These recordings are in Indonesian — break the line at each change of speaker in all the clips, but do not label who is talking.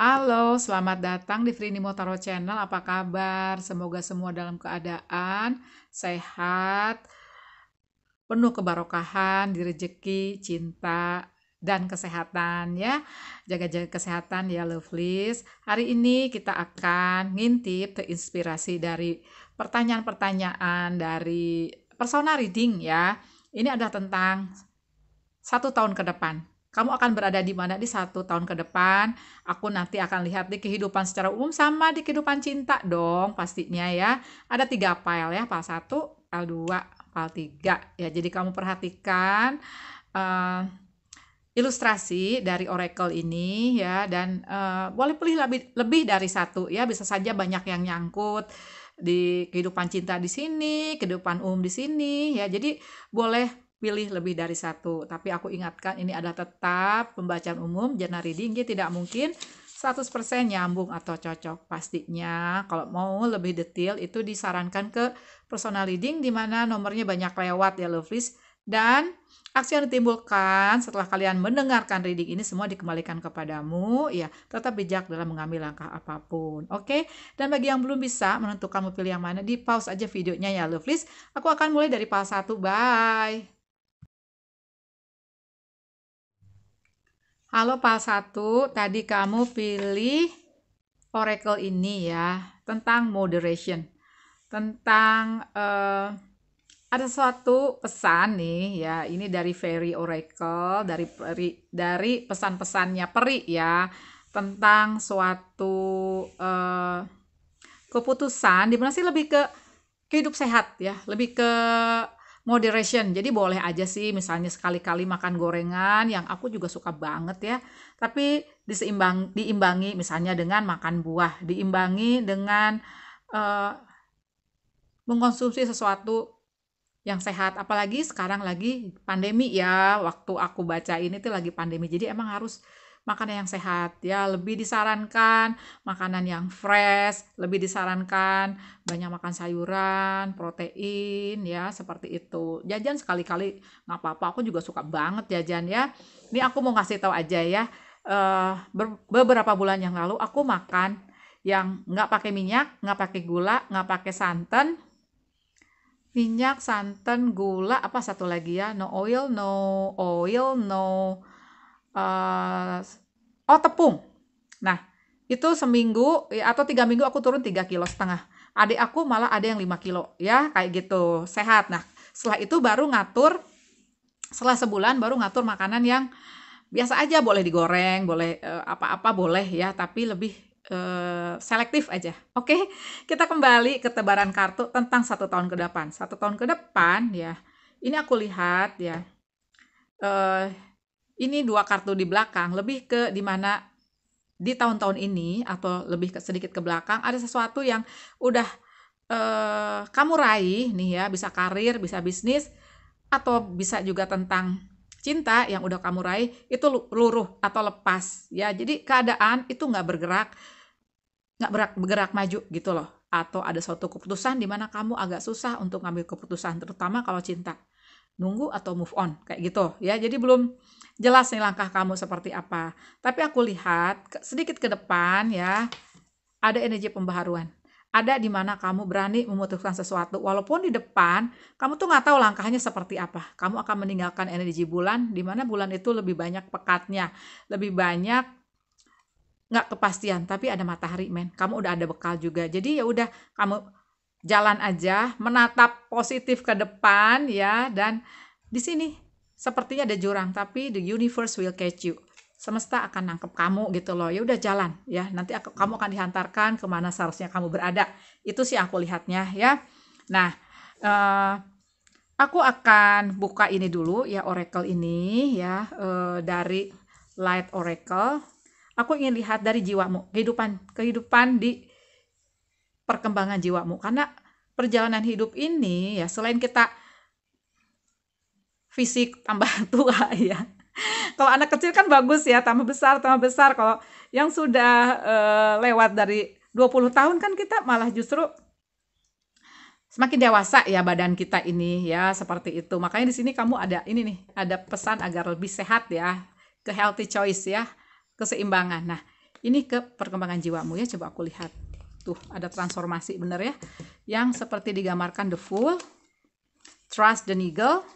Halo, selamat datang di Frinimo Tarot Channel. Apa kabar? Semoga semua dalam keadaan sehat, penuh kebarokahan, di rezeki, cinta, dan kesehatan ya. Jaga-jaga kesehatan ya, lovelies. Hari ini kita akan ngintip terinspirasi dari pertanyaan-pertanyaan dari persona reading ya. Ini adalah tentang 1 tahun ke depan. Kamu akan berada di mana di 1 tahun ke depan? Aku nanti akan lihat di kehidupan secara umum sama di kehidupan cinta dong pastinya ya. Ada 3 file ya, file 1, file 2, file 3 ya. Jadi kamu perhatikan uh, ilustrasi dari oracle ini ya, dan boleh pilih lebih dari satu ya. Bisa saja banyak yang nyangkut di kehidupan cinta di sini, kehidupan umum di sini ya. Jadi boleh pilih lebih dari satu, tapi aku ingatkan ini adalah tetap pembacaan umum, general reading, jadi tidak mungkin 100% nyambung atau cocok. Pastinya kalau mau lebih detail itu disarankan ke personal reading, di mana nomornya banyak lewat ya lovelies, dan aksi yang ditimbulkan setelah kalian mendengarkan reading ini semua dikembalikan kepadamu ya. Tetap bijak dalam mengambil langkah apapun, oke? Dan bagi yang belum bisa menentukan mau pilih yang mana, di pause aja videonya ya lovelies. Aku akan mulai dari file 1. Bye. Halo Pal 1, tadi kamu pilih oracle ini ya, tentang moderation. Tentang ada suatu pesan nih ya, ini dari Fairy Oracle, dari pesan-pesannya peri ya, tentang suatu keputusan, dimana sih lebih ke hidup sehat ya, lebih ke moderation. Jadi boleh aja sih misalnya sekali-kali makan gorengan, yang aku juga suka banget ya, tapi diimbangi misalnya dengan makan buah, diimbangi dengan eh, mengkonsumsi sesuatu yang sehat. Apalagi sekarang lagi pandemi ya, waktu aku baca ini tuh lagi pandemi, jadi emang harus makanan yang sehat ya. Lebih disarankan makanan yang fresh, lebih disarankan banyak makan sayuran, protein ya, seperti itu. Jajan sekali-kali nggak apa-apa, aku juga suka banget jajan ya. Ini aku mau ngasih tahu aja ya, beberapa bulan yang lalu aku makan yang nggak pakai minyak, nggak pakai gula, nggak pakai santan, minyak, santan, gula, apa satu lagi ya, no oil, uh, oh tepung. Nah, itu seminggu ya, atau 3 minggu aku turun 3,5 kg. Adik aku malah ada yang 5 kilo ya, kayak gitu, sehat. Nah, setelah itu baru ngatur, setelah sebulan baru ngatur makanan yang biasa aja, boleh digoreng, boleh apa-apa boleh ya, tapi lebih selektif aja. Oke, kita kembali ke tebaran kartu tentang 1 tahun ke depan. 1 tahun ke depan ya, ini aku lihat ya, eh, ini 2 kartu di belakang, lebih ke dimana di tahun-tahun ini atau lebih ke sedikit ke belakang ada sesuatu yang udah kamu raih nih ya, bisa karir, bisa bisnis, atau bisa juga tentang cinta yang udah kamu raih, itu luruh atau lepas ya. Jadi keadaan itu nggak bergerak maju gitu loh, atau ada suatu keputusan di mana kamu agak susah untuk ngambil keputusan, terutama kalau cinta, nunggu atau move on kayak gitu ya. Jadi belum jelas nih langkah kamu seperti apa, tapi aku lihat sedikit ke depan ya, ada energi pembaharuan. Ada di mana kamu berani memutuskan sesuatu, walaupun di depan kamu tuh nggak tahu langkahnya seperti apa. Kamu akan meninggalkan energi bulan, di mana bulan itu lebih banyak pekatnya, lebih banyak nggak kepastian, tapi ada matahari men. Kamu udah ada bekal juga. Jadi ya udah, kamu jalan aja, menatap positif ke depan ya, dan di sini sepertinya ada jurang, tapi the universe will catch you. Semesta akan nangkep kamu gitu loh. Ya udah jalan ya. Nanti kamu akan dihantarkan kemana seharusnya kamu berada. Itu sih aku lihatnya ya. Nah, eh, aku akan buka ini dulu ya, oracle ini ya, dari Light Oracle. Aku ingin lihat dari jiwamu, kehidupan di perkembangan jiwamu, karena perjalanan hidup ini ya, selain kita fisik tambah tua ya. Kalau anak kecil kan bagus ya, tambah besar tambah besar. Kalau yang sudah lewat dari 20 tahun kan kita malah justru semakin dewasa ya badan kita ini ya, seperti itu. Makanya di sini kamu ada ini nih, ada pesan agar lebih sehat ya, ke healthy choice ya, keseimbangan. Nah, Ini ke perkembangan jiwamu ya, coba aku lihat. Tuh, ada transformasi bener ya. Yang seperti digambarkan the Fool, Trust the Eagle,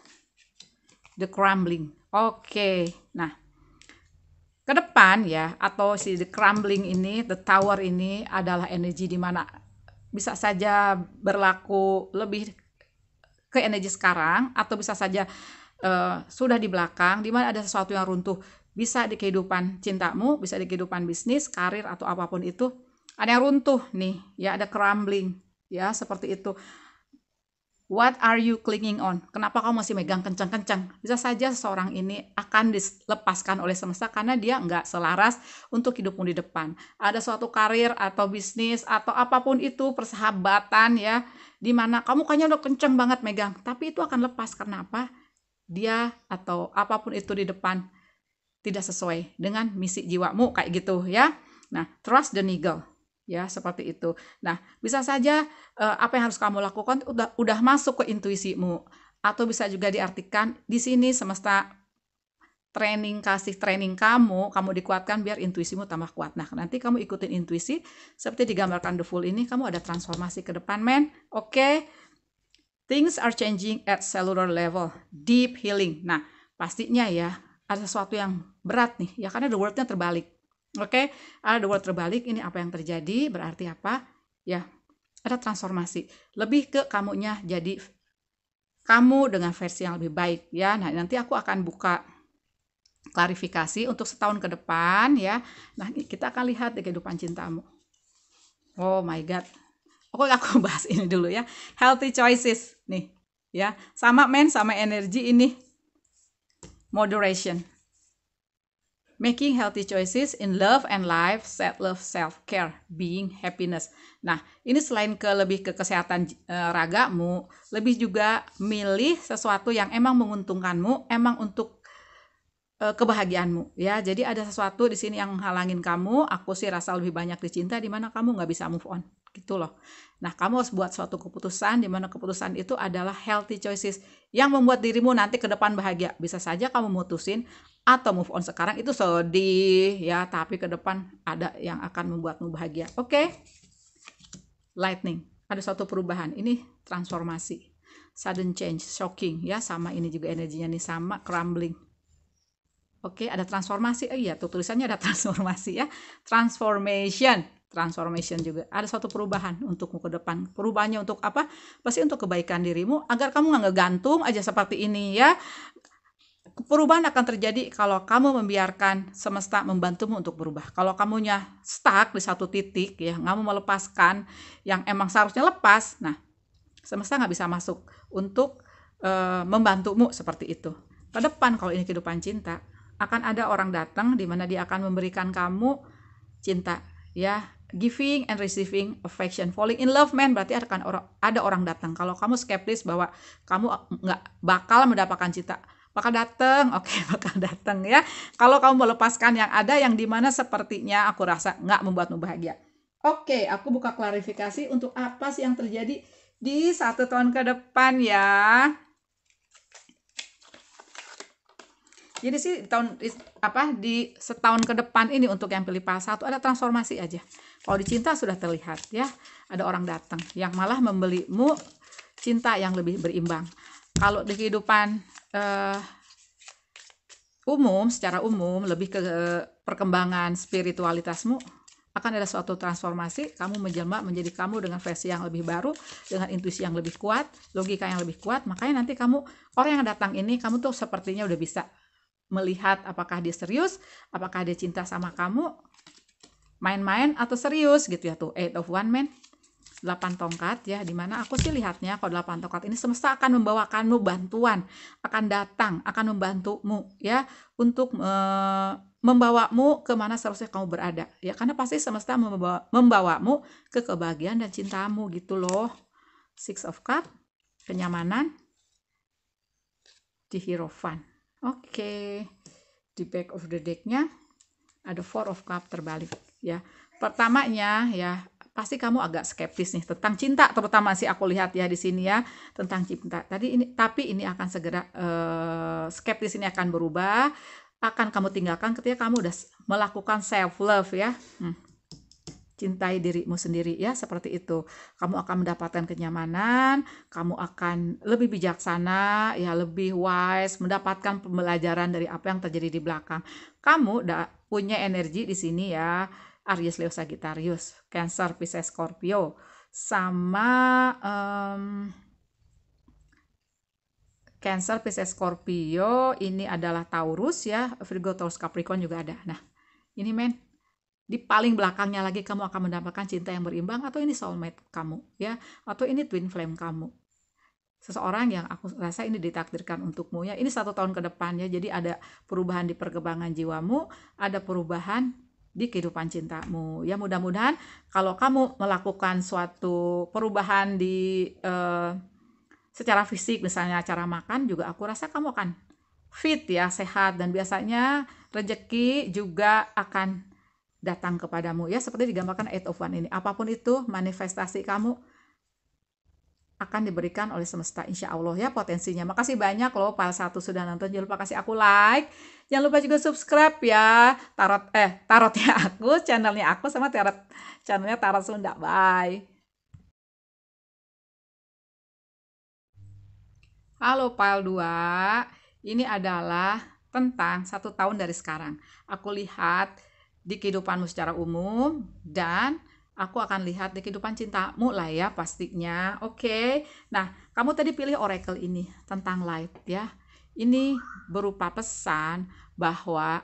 the Crumbling. Oke. Nah, ke depan ya, atau si the Crumbling ini, the Tower ini adalah energi di mana bisa saja berlaku lebih ke energi sekarang, atau bisa saja sudah di belakang, di mana ada sesuatu yang runtuh. Bisa di kehidupan cintamu, bisa di kehidupan bisnis, karir, atau apapun itu. Ada yang runtuh nih, ya ada crumbling, ya seperti itu. What are you clinging on? Kenapa kamu masih megang kencang-kencang? Bisa saja seseorang ini akan dilepaskan oleh semesta karena dia nggak selaras untuk hidupmu di depan. Ada suatu karir atau bisnis atau apapun itu, persahabatan ya, di mana kamu kayaknya udah kencang banget megang, tapi itu akan lepas. Karena apa? Dia atau apapun itu di depan tidak sesuai dengan misi jiwamu, kayak gitu ya. Nah, trust the eagle. Ya, seperti itu. Nah, bisa saja apa yang harus kamu lakukan udah masuk ke intuisimu, atau bisa juga diartikan di sini semesta kasih training kamu dikuatkan biar intuisimu tambah kuat. Nah, nanti kamu ikutin intuisi seperti digambarkan the Fool ini, kamu ada transformasi ke depan, men. Oke. Things are changing at cellular level, deep healing. Nah, pastinya ya ada sesuatu yang berat nih, ya karena the word-nya terbalik. Oke, ada the word terbalik, ini apa yang terjadi, berarti apa? Ya, ada transformasi. Lebih ke kamunya jadi kamu dengan versi yang lebih baik ya. Nah, nanti aku akan buka klarifikasi untuk setahun ke depan ya. Nah, kita akan lihat di kehidupan cintamu. Oh my God. Oke, aku bahas ini dulu ya. Healthy choices nih ya. Sama energi ini. Moderation. Making healthy choices in love and life, self-love, self-care, being happiness. Nah, ini selain lebih ke kesehatan ragamu, lebih juga milih sesuatu yang emang menguntungkanmu, emang untuk kebahagiaanmu ya. Jadi ada sesuatu di sini yang halangin kamu. Aku sih rasa lebih banyak dicinta, di mana kamu nggak bisa move on gitu loh. Nah, kamu harus buat suatu keputusan, di mana keputusan itu adalah healthy choices yang membuat dirimu nanti ke depan bahagia. Bisa saja kamu mutusin atau move on sekarang itu sedih ya, tapi ke depan ada yang akan membuatmu bahagia. Oke. Lightning, ada suatu perubahan. Ini transformasi, sudden change, shocking ya. Sama ini juga energinya nih, sama crumbling. Oke, ada transformasi. Iya, tuh tulisannya ada transformasi ya. Transformation juga. Ada suatu perubahan untukmu ke depan. Perubahannya untuk apa? Pasti untuk kebaikan dirimu, agar kamu nggak ngegantung aja seperti ini ya. Perubahan akan terjadi kalau kamu membiarkan semesta membantumu untuk berubah. Kalau kamunya stuck di satu titik ya, nggak mau melepaskan yang emang seharusnya lepas, nah semesta nggak bisa masuk untuk membantumu seperti itu. Ke depan kalau ini kehidupan cinta, akan ada orang datang di mana dia akan memberikan kamu cinta ya, giving and receiving affection, falling in love, man. Berarti akan ada orang datang. Kalau kamu skeptis bahwa kamu nggak bakal mendapatkan cinta, bakal datang. Oke, bakal datang ya. Kalau kamu melepaskan yang ada, yang dimana sepertinya aku rasa nggak membuatmu bahagia. Oke, aku buka klarifikasi untuk apa sih yang terjadi di 1 tahun ke depan ya. Jadi sih di setahun ke depan ini untuk yang pilih pas 1 ada transformasi aja. Kalau di cinta sudah terlihat ya, ada orang datang yang malah membelimu cinta yang lebih berimbang. Kalau di kehidupan secara umum lebih ke perkembangan spiritualitasmu, akan ada suatu transformasi, kamu menjelma menjadi kamu dengan versi yang lebih baru, dengan intuisi yang lebih kuat, logika yang lebih kuat. Makanya nanti orang yang datang ini, kamu tuh sepertinya udah bisa melihat apakah dia serius, apakah dia cinta sama kamu, main-main atau serius gitu ya. Tuh 8 of Wands, man, 8 tongkat ya, dimana aku sih lihatnya kalau 8 tongkat ini semesta akan membawakanmu bantuan, akan datang, akan membantumu ya, untuk membawamu kemana seharusnya kamu berada ya, karena pasti semesta membawamu ke kebahagiaan dan cintamu gitu loh. 6 of Cups, kenyamanan, the Hierophant. Oke, di back of the deck-nya ada 4 of Cups terbalik ya. Pertamanya ya, pasti kamu agak skeptis nih tentang cinta, terutama sih aku lihat ya di sini ya, tentang cinta. Tapi ini akan segera skeptis ini akan berubah. akan kamu tinggalkan ketika kamu udah melakukan self love ya. Cintai dirimu sendiri ya, seperti itu. Kamu akan mendapatkan kenyamanan, kamu akan lebih bijaksana ya, lebih wise, mendapatkan pembelajaran dari apa yang terjadi di belakang. Kamu udah punya energi di sini ya, Aries, Leo, Sagittarius, Cancer, Pisces, Scorpio, sama Cancer, Pisces, Scorpio, ini adalah Taurus ya, Virgo, Taurus, Capricorn juga ada. Nah, ini men, di paling belakangnya lagi kamu akan mendapatkan cinta yang berimbang, atau ini soulmate kamu ya, atau ini twin flame kamu, seseorang yang aku rasa ini ditakdirkan untukmu ya. Ini 1 tahun ke depan ya, jadi ada perubahan di perkembangan jiwamu, ada perubahan di kehidupan cintamu ya. Mudah-mudahan kalau kamu melakukan suatu perubahan di secara fisik, misalnya cara makan juga, aku rasa kamu akan fit ya, sehat, dan biasanya rezeki juga akan datang kepadamu ya, seperti digambarkan 8 of Wands ini. Apapun itu manifestasi kamu akan diberikan oleh semesta, insya Allah ya, potensinya. Makasih banyak loh Pal 1 sudah nonton. Jangan lupa kasih aku like, jangan lupa juga subscribe ya, tarotnya aku, channelnya aku, sama channelnya Tarot Sunda. Bye. Halo Pal 2, ini adalah tentang 1 tahun dari sekarang. Aku lihat di kehidupanmu secara umum, dan aku akan lihat di kehidupan cintamu lah ya pastinya. Oke. Nah, kamu tadi pilih oracle ini tentang light ya. Ini berupa pesan bahwa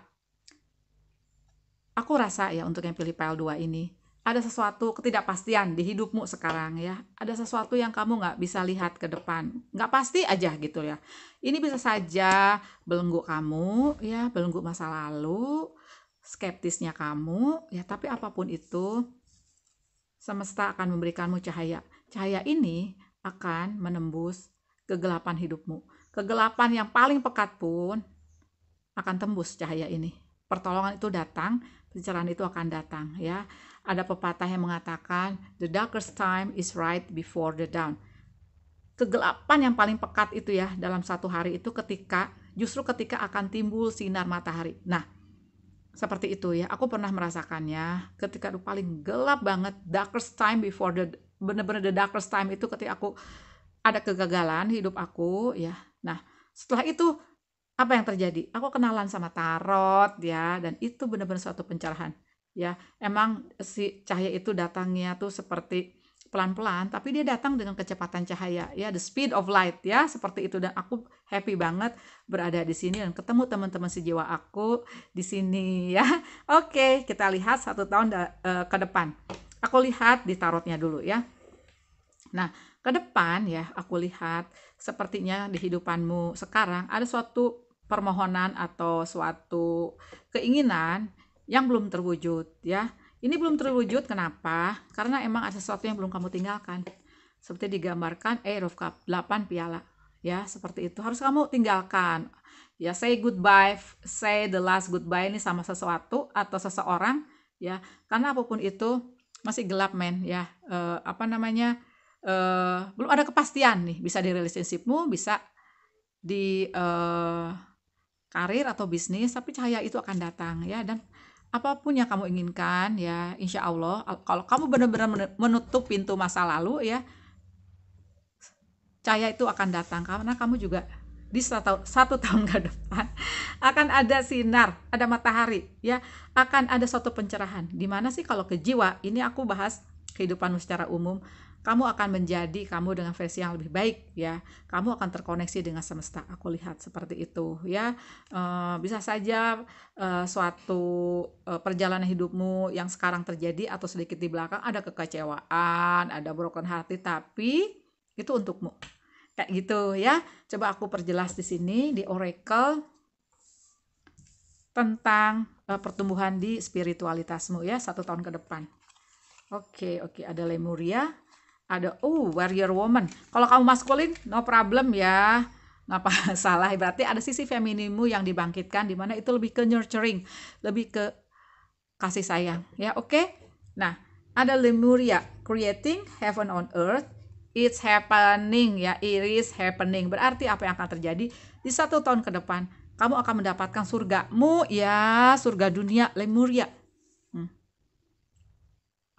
aku rasa ya, untuk yang pilih PL2 ini, ada sesuatu ketidakpastian di hidupmu sekarang ya. Ada sesuatu yang kamu nggak bisa lihat ke depan. Nggak pasti aja gitu ya. Ini bisa saja belenggu kamu ya, belenggu masa lalu, skeptisnya kamu ya, tapi apapun itu, semesta akan memberikanmu cahaya. Cahaya ini akan menembus kegelapan hidupmu. Kegelapan yang paling pekat pun akan tembus cahaya ini. Pertolongan itu datang, pencerahan itu akan datang ya. Ada pepatah yang mengatakan, the darkest time is right before the dawn. Kegelapan yang paling pekat itu ya dalam 1 hari itu justru ketika akan timbul sinar matahari. Nah, seperti itu ya, aku pernah merasakannya ketika itu paling gelap banget, darkest time before bener-bener the darkest time itu ketika aku ada kegagalan hidup aku ya. Nah, setelah itu apa yang terjadi? Aku kenalan sama tarot ya, dan itu benar-benar suatu pencerahan ya. Emang si cahaya itu datangnya tuh seperti pelan-pelan, tapi dia datang dengan kecepatan cahaya ya, the speed of light ya, seperti itu. Dan aku happy banget berada di sini dan ketemu teman-teman sejiwa aku di sini ya. Oke, kita lihat 1 tahun ke depan. Aku lihat di tarotnya dulu ya. Nah, ke depan ya, aku lihat sepertinya di hidupanmu sekarang ada suatu permohonan atau suatu keinginan yang belum terwujud ya. Ini belum terwujud kenapa? Karena emang ada sesuatu yang belum kamu tinggalkan. Seperti digambarkan Ace of Cups, 8 piala ya, seperti itu. Harus kamu tinggalkan. Ya, say goodbye, say the last goodbye ini sama sesuatu atau seseorang ya. Karena apapun itu masih gelap men ya. Belum ada kepastian nih, bisa di relationshipmu, bisa di karir atau bisnis, tapi cahaya itu akan datang ya. Dan apapun yang kamu inginkan ya, insya Allah, kalau kamu benar-benar menutup pintu masa lalu ya, cahaya itu akan datang. Karena kamu juga di 1 tahun ke depan akan ada sinar, ada matahari ya, akan ada suatu pencerahan. Dimana sih kalau ke jiwa, ini aku bahas kehidupanmu secara umum, kamu akan menjadi kamu dengan versi yang lebih baik ya. Kamu akan terkoneksi dengan semesta. Aku lihat seperti itu ya. Bisa saja suatu perjalanan hidupmu yang sekarang terjadi atau sedikit di belakang ada kekecewaan, ada broken hati, tapi itu untukmu. Kayak gitu ya. Coba aku perjelas di sini di oracle tentang pertumbuhan di spiritualitasmu ya 1 tahun ke depan. Oke, ada Lemuria, ada warrior woman. Kalau kamu maskulin no problem ya, nggak salah. Berarti ada sisi femininmu yang dibangkitkan, di mana itu lebih ke nurturing, lebih ke kasih sayang ya. Oke. Nah, ada Lemuria, creating heaven on earth, it's happening ya, it is happening. Berarti apa yang akan terjadi di 1 tahun ke depan, kamu akan mendapatkan surgamu ya, surga dunia Lemuria.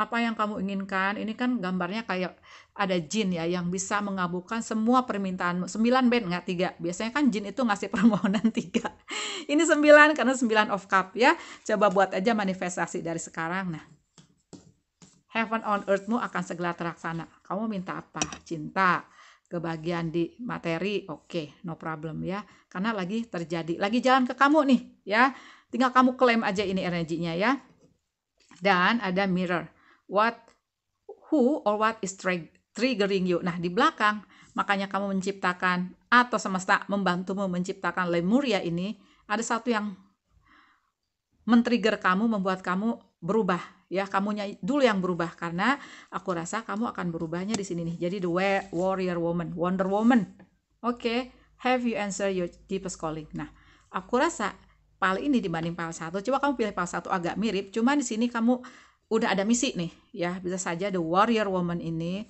Apa yang kamu inginkan? Ini kan gambarnya kayak ada jin ya yang bisa mengabulkan semua permintaanmu. 9 band nggak 3. Biasanya kan jin itu ngasih permohonan 3. Ini 9 karena 9 of cup ya. Coba buat aja manifestasi dari sekarang. Nah, heaven on earth-mu akan segera terlaksana. Kamu minta apa? Cinta, kebahagiaan di materi, oke, no problem ya. Karena lagi terjadi, lagi jalan ke kamu nih ya. Tinggal kamu klaim aja ini energinya ya. Dan ada mirror. Who or what is triggering you. Nah, di belakang, makanya kamu menciptakan atau semesta membantumu menciptakan Lemuria ini, ada satu yang men-trigger kamu, membuat kamu berubah. Ya, kamunya dulu yang berubah karena aku rasa kamu akan berubahnya di sini nih. Jadi the warrior woman, Wonder Woman. Oke, have you answer your deepest calling. Nah, aku rasa pal ini dibanding pal 1. Coba kamu pilih pal 1 agak mirip, cuma di sini kamu udah ada misi nih ya. Bisa saja the warrior woman ini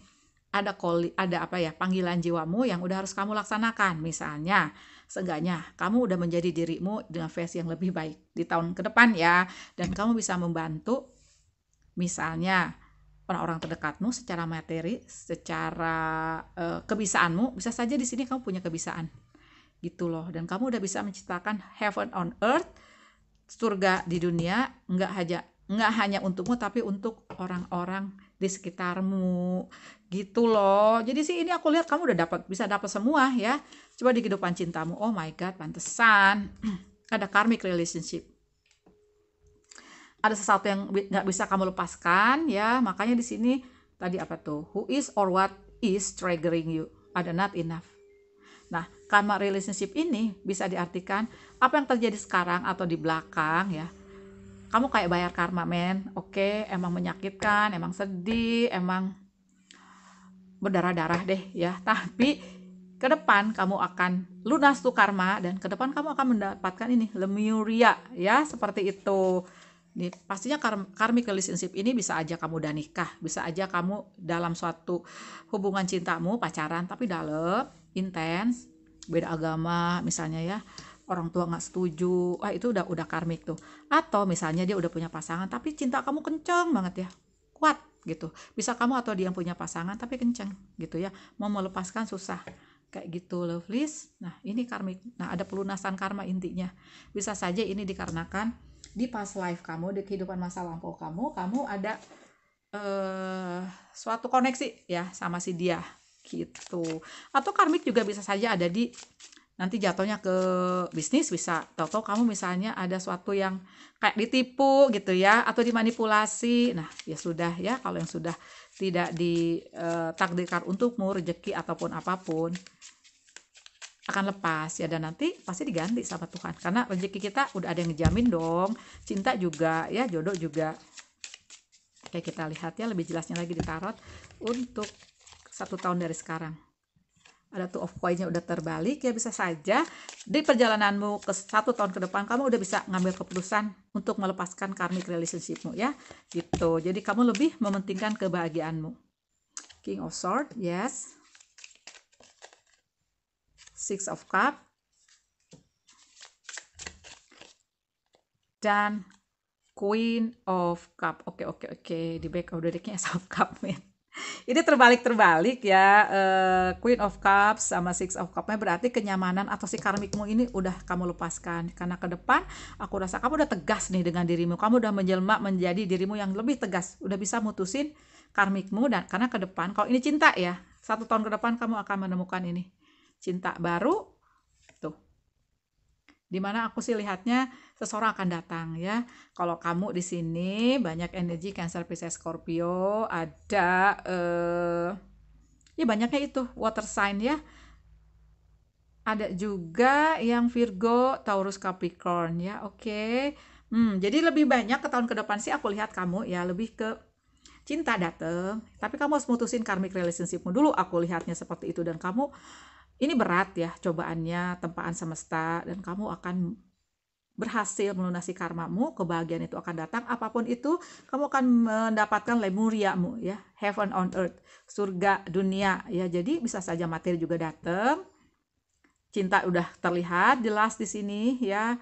ada apa ya, panggilan jiwamu yang udah harus kamu laksanakan. Misalnya seenggaknya kamu udah menjadi dirimu dengan versi yang lebih baik di tahun ke depan ya, dan kamu bisa membantu misalnya orang-orang terdekatmu secara materi, secara kebisaanmu. Bisa saja di sini kamu punya kebisaan gitu loh, dan kamu udah bisa menciptakan heaven on earth, surga di dunia, nggak hanya untukmu tapi untuk orang-orang di sekitarmu gitu loh. Jadi sih ini aku lihat kamu udah bisa dapat semua ya. Coba di kehidupan cintamu, oh my god, pantesan ada karmic relationship, ada sesuatu yang nggak bisa kamu lepaskan ya. Makanya di sini tadi apa tuh, who is or what is triggering you, ada not enough. Nah, karma relationship ini bisa diartikan apa yang terjadi sekarang atau di belakang ya. Kamu kayak bayar karma, men. Oke, emang menyakitkan, emang sedih, emang berdarah-darah deh ya. Tapi ke depan kamu akan lunas tuh karma, dan ke depan kamu akan mendapatkan ini Lemuria ya, seperti itu. Nih, pastinya karmic relationship ini bisa aja kamu udah nikah, bisa aja kamu dalam suatu hubungan cintamu, pacaran tapi dalam, intens, beda agama misalnya ya, orang tua nggak setuju, wah itu udah karmik tuh. Atau misalnya dia udah punya pasangan tapi cinta kamu kenceng banget ya, kuat gitu. Bisa kamu atau dia yang punya pasangan tapi kenceng gitu ya, mau melepaskan susah kayak gitu, lovelies. Nah, ini karmik. Nah, ada pelunasan karma intinya. Bisa saja ini dikarenakan di past life kamu, di kehidupan masa lampau kamu ada suatu koneksi ya sama si dia gitu. Atau karmik juga bisa saja ada di nanti jatuhnya ke bisnis, bisa tahu-tahu kamu misalnya ada suatu yang kayak ditipu gitu ya, atau dimanipulasi. Nah, ya sudah ya, kalau yang sudah tidak ditakdirkan untukmu, rezeki ataupun apapun akan lepas ya, dan nanti pasti diganti sama Tuhan, karena rezeki kita udah ada yang ngejamin dong, cinta juga ya, jodoh juga. Oke, kita lihat ya lebih jelasnya lagi di tarot untuk 1 tahun dari sekarang. Ada tuh of coin-nya udah terbalik ya, bisa saja di perjalananmu ke 1 tahun ke depan kamu udah bisa ngambil keputusan untuk melepaskan karmic relationship-mu ya gitu. Jadi kamu lebih mementingkan kebahagiaanmu. King of Swords, yes. Six of Cup dan Queen of Cup. Oke. Di back of the deck-nya Ace of Cup, men. Ini terbalik ya. Queen of Cups sama Six of Cup-nya berarti kenyamanan atau si karmikmu ini udah kamu lepaskan. Karena ke depan aku rasa kamu udah tegas nih dengan dirimu. Kamu udah menjelma menjadi dirimu yang lebih tegas. Udah bisa mutusin karmikmu, dan karena ke depan, kalau ini cinta ya, 1 tahun ke depan kamu akan menemukan ini cinta baru tuh, dimana aku sih lihatnya seseorang akan datang ya. Kalau kamu di sini banyak energi Cancer, Pisces, Scorpio, ada ya banyaknya itu water sign ya, ada juga yang Virgo, Taurus, Capricorn ya. Oke. Jadi lebih banyak ke tahun ke depan sih aku lihat kamu ya lebih ke cinta dateng, tapi kamu harus mutusin karmic relationship-mu dulu, aku lihatnya seperti itu. Dan kamu ini berat ya cobaannya, tempaan semesta, dan kamu akan berhasil melunasi karmamu. Kebahagiaan itu akan datang, apapun itu kamu akan mendapatkan Lemuriamu ya, heaven on earth, surga dunia ya. Jadi bisa saja materi juga datang, cinta udah terlihat jelas di sini ya.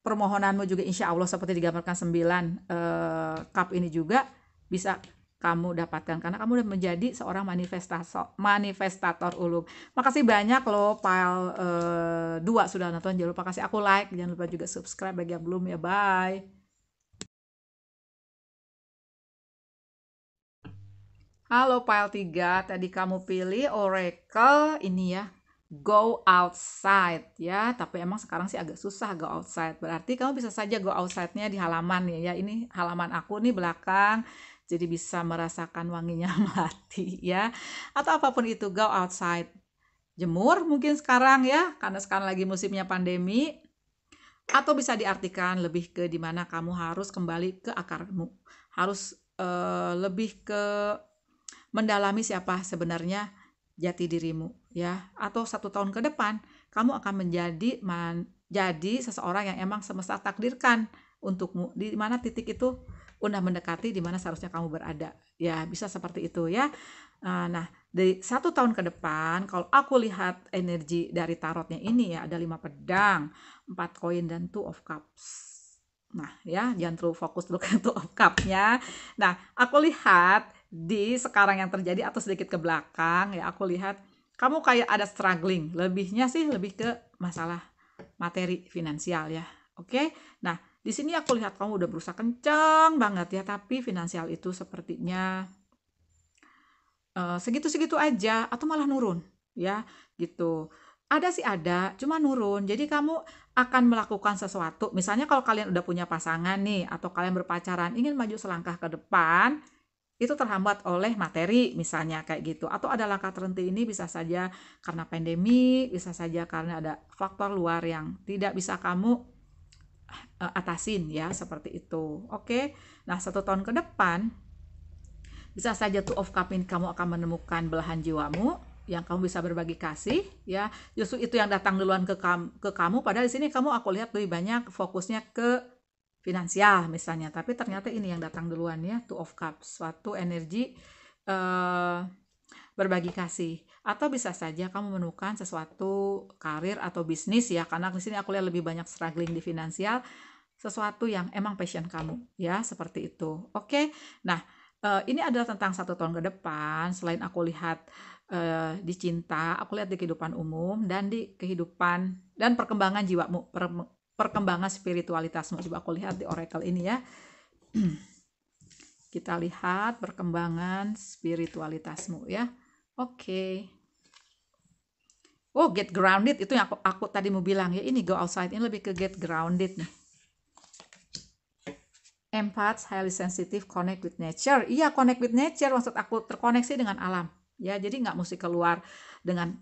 Permohonanmu juga insya Allah seperti digambarkan 9 cup ini juga bisa kamu dapatkan karena kamu udah menjadi seorang manifestator ulum. Makasih banyak loh pile 2 sudah nonton. Jangan lupa kasih aku like, jangan lupa juga subscribe bagi yang belum ya. Bye. Halo pile 3, tadi kamu pilih Oracle ini ya, go outside ya, tapi emang sekarang sih agak susah go outside. Berarti kamu bisa saja go outside-nya di halaman ya. Ini halaman aku nih belakang, jadi bisa merasakan wanginya melati ya. Atau apapun itu, go outside. Jemur mungkin sekarang ya, karena sekarang lagi musimnya pandemi. Atau bisa diartikan lebih ke dimana kamu harus kembali ke akarmu. Harus lebih ke mendalami siapa sebenarnya jati dirimu ya, atau 1 tahun ke depan kamu akan jadi seseorang yang emang semesta takdirkan untukmu, di mana titik itu udah mendekati di mana seharusnya kamu berada ya, bisa seperti itu ya. Nah, dari 1 tahun ke depan kalau aku lihat energi dari tarotnya ini ya, ada 5 pedang, 4 koin dan 2 of cups. Nah ya, jangan terlalu fokus dulu ke 2 of cup-nya. Nah, aku lihat di sekarang yang terjadi atau sedikit ke belakang ya, aku lihat kamu kayak ada struggling, lebihnya sih lebih ke masalah materi finansial ya. Oke. Nah, di sini aku lihat kamu udah berusaha kencang banget ya, tapi finansial itu sepertinya segitu-segitu aja atau malah nurun ya gitu. Ada sih ada, cuma nurun. Jadi kamu akan melakukan sesuatu. Misalnya kalau kalian udah punya pasangan nih atau kalian berpacaran ingin maju selangkah ke depan, itu terhambat oleh materi misalnya kayak gitu. Atau ada langkah terhenti, ini bisa saja karena pandemi, bisa saja karena ada faktor luar yang tidak bisa kamu atasin ya, seperti itu. Oke. Nah, 1 tahun ke depan bisa saja tuh of cup ini kamu akan menemukan belahan jiwamu yang kamu bisa berbagi kasih ya. Justru itu yang datang duluan ke kamu, padahal di sini kamu aku lihat lebih banyak fokusnya ke finansial misalnya, tapi ternyata ini yang datang duluan ya, two of cups, suatu energi berbagi kasih. Atau bisa saja kamu menemukan sesuatu karir atau bisnis ya, karena di sini aku lihat lebih banyak struggling di finansial, sesuatu yang emang passion kamu ya, seperti itu. Oke. Nah, ini adalah tentang 1 tahun ke depan. Selain aku lihat di cinta, aku lihat di kehidupan umum dan di kehidupan dan perkembangan jiwamu, perkembangan spiritualitasmu. Coba aku lihat di oracle ini ya. Kita lihat perkembangan spiritualitasmu ya. Oke. Oh, get grounded itu yang aku tadi mau bilang ya. Ini go outside ini lebih ke get grounded nih. Empaths, highly sensitive, connect with nature. Iya, connect with nature, maksud aku terkoneksi dengan alam. Ya, jadi nggak mesti keluar dengan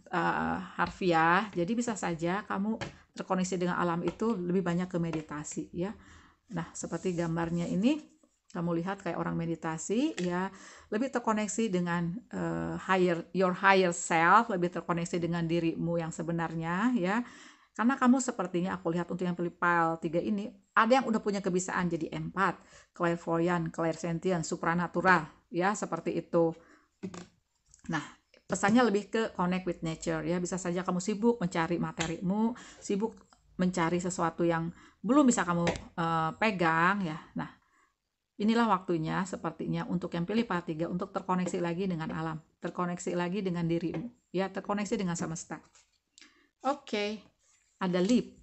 harfiah. Jadi bisa saja kamu terkoneksi dengan alam itu lebih banyak ke meditasi ya. Nah, seperti gambarnya ini, kamu lihat kayak orang meditasi ya, lebih terkoneksi dengan your higher self, lebih terkoneksi dengan dirimu yang sebenarnya ya. Karena kamu sepertinya aku lihat untuk yang pilih pile 3 ini, ada yang udah punya kebiasaan jadi empat, clairvoyant, clairsentient, supranatural ya, seperti itu. Nah, pesannya lebih ke connect with nature ya. Bisa saja kamu sibuk mencari materimu, sibuk mencari sesuatu yang belum bisa kamu pegang ya. Nah, inilah waktunya sepertinya untuk yang pilih part 3 untuk terkoneksi lagi dengan alam, terkoneksi lagi dengan dirimu ya, terkoneksi dengan semesta. Oke. Ada leap.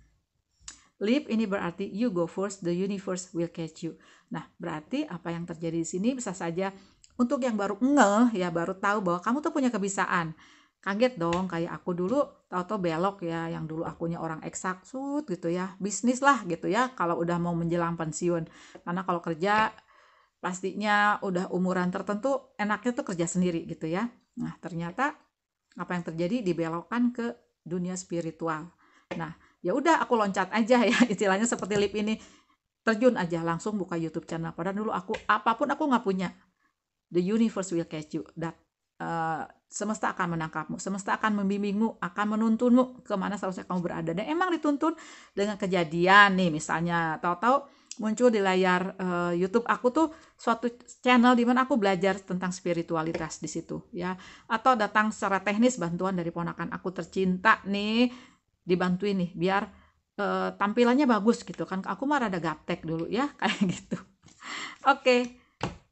Leap ini berarti you go first, the universe will catch you. Nah, berarti apa yang terjadi di sini bisa saja untuk yang baru ngeh ya, baru tahu bahwa kamu tuh punya kebiasaan. Kaget dong, kayak aku dulu tahu-tahu belok ya, yang dulu akunya orang eksaksut gitu ya, bisnis lah gitu ya, kalau udah mau menjelang pensiun. Karena kalau kerja pastinya udah umuran tertentu enaknya tuh kerja sendiri gitu ya. Nah, ternyata apa yang terjadi dibelokkan ke dunia spiritual. Nah, ya udah aku loncat aja ya, istilahnya seperti lip ini, terjun aja langsung buka YouTube channel. Padahal dulu aku apapun aku nggak punya. The universe will catch you. Semesta akan menangkapmu, semesta akan membimbingmu, akan menuntunmu kemana seharusnya kamu berada. Dan emang dituntun dengan kejadian nih, misalnya tahu-tahu muncul di layar YouTube aku tuh suatu channel di mana aku belajar tentang spiritualitas di situ ya, atau datang secara teknis bantuan dari ponakan aku tercinta nih, dibantuin nih biar tampilannya bagus gitu kan. Aku mah rada gaptek dulu ya kayak gitu. Oke,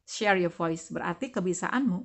share your voice berarti kebisaanmu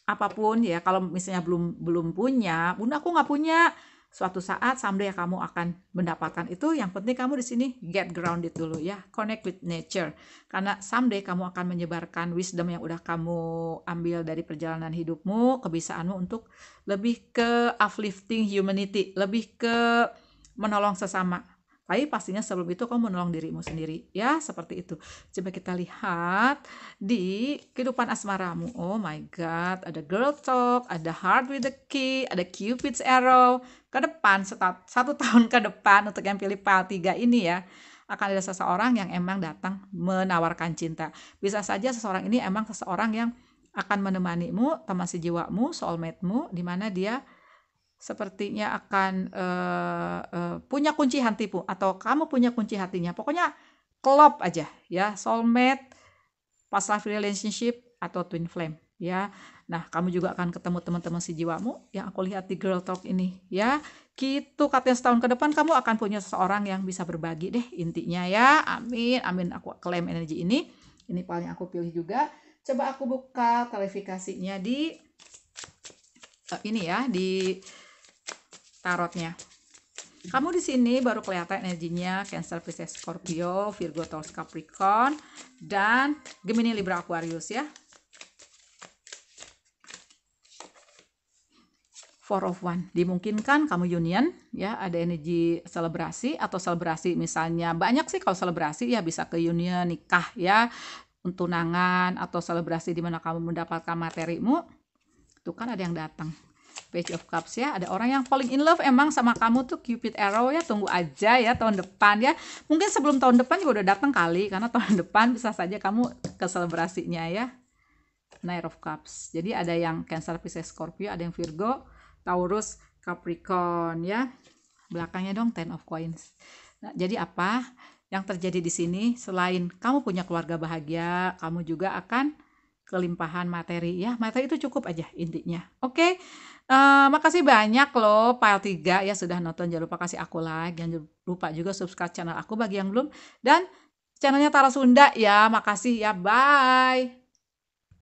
apapun ya. Kalau misalnya belum punya, bunda aku nggak punya, suatu saat someday kamu akan mendapatkan itu. Yang penting kamu di sini get grounded dulu ya, connect with nature, karena someday kamu akan menyebarkan wisdom yang udah kamu ambil dari perjalanan hidupmu, kebisaanmu untuk lebih ke uplifting humanity, lebih ke menolong sesama. Tapi pastinya sebelum itu kamu menolong dirimu sendiri ya, seperti itu. Coba kita lihat di kehidupan asmaramu. Oh my god, ada girl talk, ada heart with the key, ada cupid's arrow. Ke depan, satu tahun ke depan untuk yang pilih pile 3 ini ya, akan ada seseorang yang emang datang menawarkan cinta. Bisa saja seseorang ini emang seseorang yang akan menemanimu, teman sejiwamu, soulmate-mu, di mana dia sepertinya akan punya kunci hatimu atau kamu punya kunci hatinya. Pokoknya klop aja ya, soulmate, past life relationship atau twin flame ya. Nah, kamu juga akan ketemu teman-teman sejiwamu yang aku lihat di Girl Talk ini ya. Gitu, katanya setahun ke depan kamu akan punya seseorang yang bisa berbagi deh intinya ya. Amin, amin, aku klaim energi ini. Ini paling aku pilih juga. Coba aku buka klarifikasinya di ini ya, di tarotnya. Kamu di sini baru kelihatan energinya Cancer, Pisces, Scorpio, Virgo, Taurus, Capricorn, dan Gemini, Libra, Aquarius ya. Four of One, dimungkinkan kamu union ya, ada energi selebrasi atau selebrasi misalnya banyak sih. Kalau selebrasi ya bisa ke union, nikah ya, tunangan, atau selebrasi di mana kamu mendapatkan materimu. Tuh kan ada yang datang. Page of Cups ya, ada orang yang falling in love emang sama kamu tuh, Cupid arrow ya. Tunggu aja ya tahun depan ya, mungkin sebelum tahun depan juga udah datang kali, karena tahun depan bisa saja kamu ke selebrasinya ya. Knight of Cups, jadi ada yang Cancer, Pisces, Scorpio, ada yang Virgo, Taurus, Capricorn ya. Belakangnya dong Ten of Coins. Nah, jadi apa yang terjadi di sini? Selain kamu punya keluarga bahagia, kamu juga akan kelimpahan materi ya. Materi itu cukup aja intinya. Oke. Makasih banyak loh pile 3 ya sudah nonton. Jangan lupa kasih aku like, jangan lupa juga subscribe channel aku bagi yang belum, dan channelnya Tara Sunda ya. Makasih ya, bye.